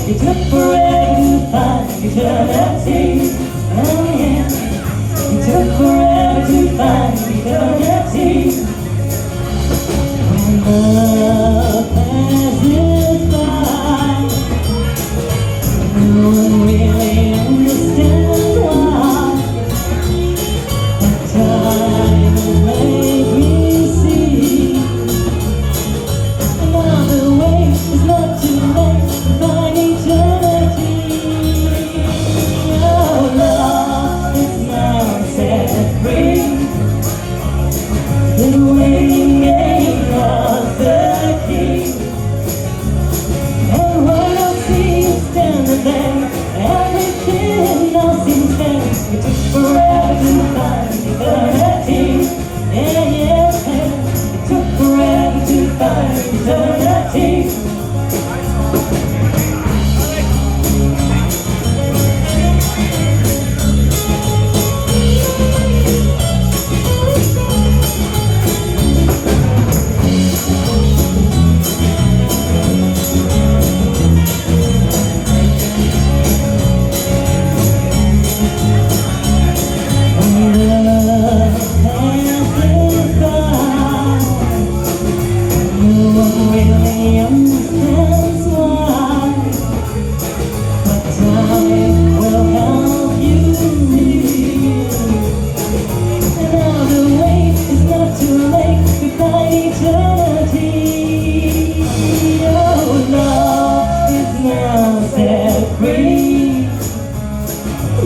It took forever to find eternity. Oh yeah. It took forever to find eternity. When love passes by, no one really understands why. But time will make me see another way is not too late to find eternity. Oh, love is now set free. The waiting game was the key. And when I see you standing there, everything now seems fair. It took forever to find eternity. Yeah, yeah, yeah. It took forever to find eternity.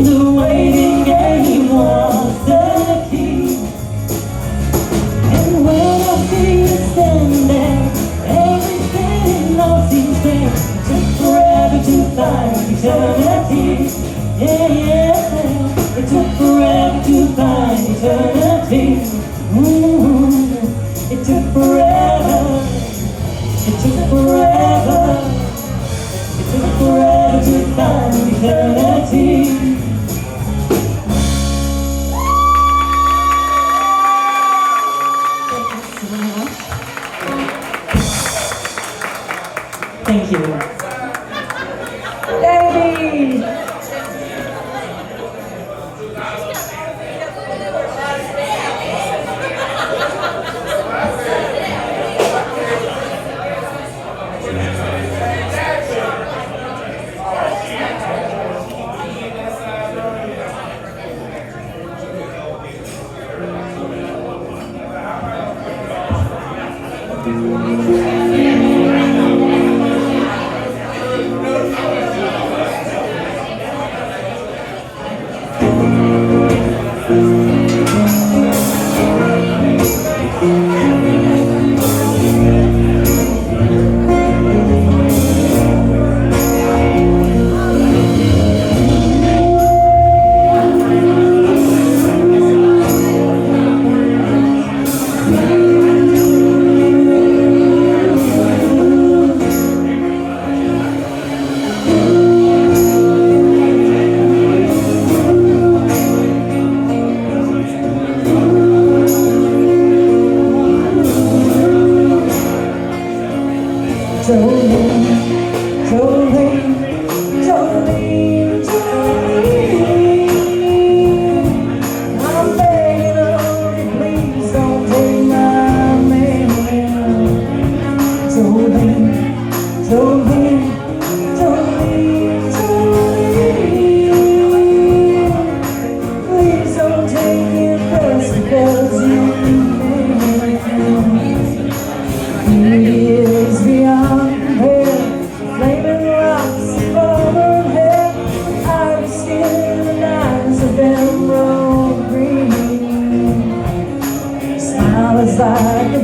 The waiting game was the key. And when I see you standing there, everything now seems fair. It took forever to find eternity. Yeah, yeah. It took forever to find eternity. It took forever. It took forever. It took forever to find eternity. Thank you. David!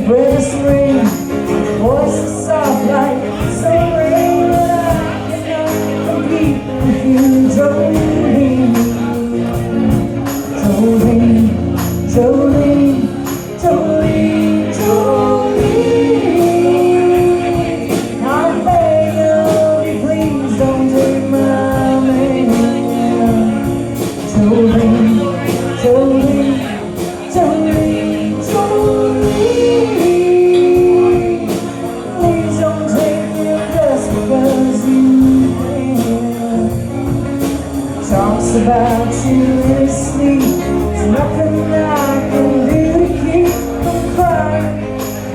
breath of rain, voice is soft like some rain, but I cannot compete with you, Jolene. Jolene, Jolene, Jolene, Jolene. I'm begging, please don't take my man. Jolene, Jolene, Jolene, Jolene. Please don't take him just because you can. Talks about you in his sleep. There's nothing I can do to keep from crying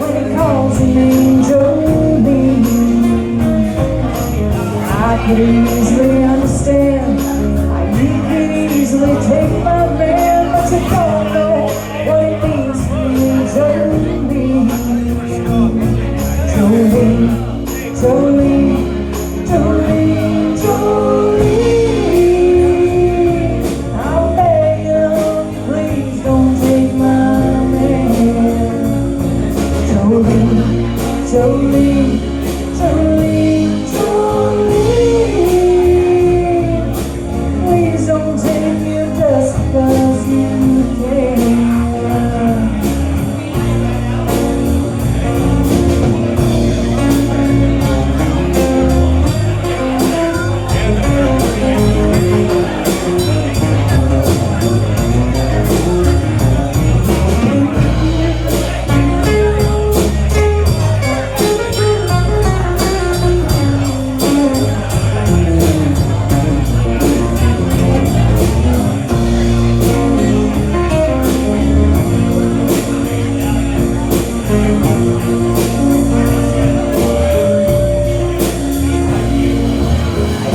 when he calls your name, Jolene. I could easily understand how you could easily take my man, but you don't know what it means to me, Jolene. Jolene, Jolene, Jolene, Jolene. I'm begging, please don't take my man. Jolene, Jolene, Jolene, Jolene. Please don't take him just because you can.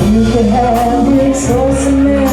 You could have your choice of men.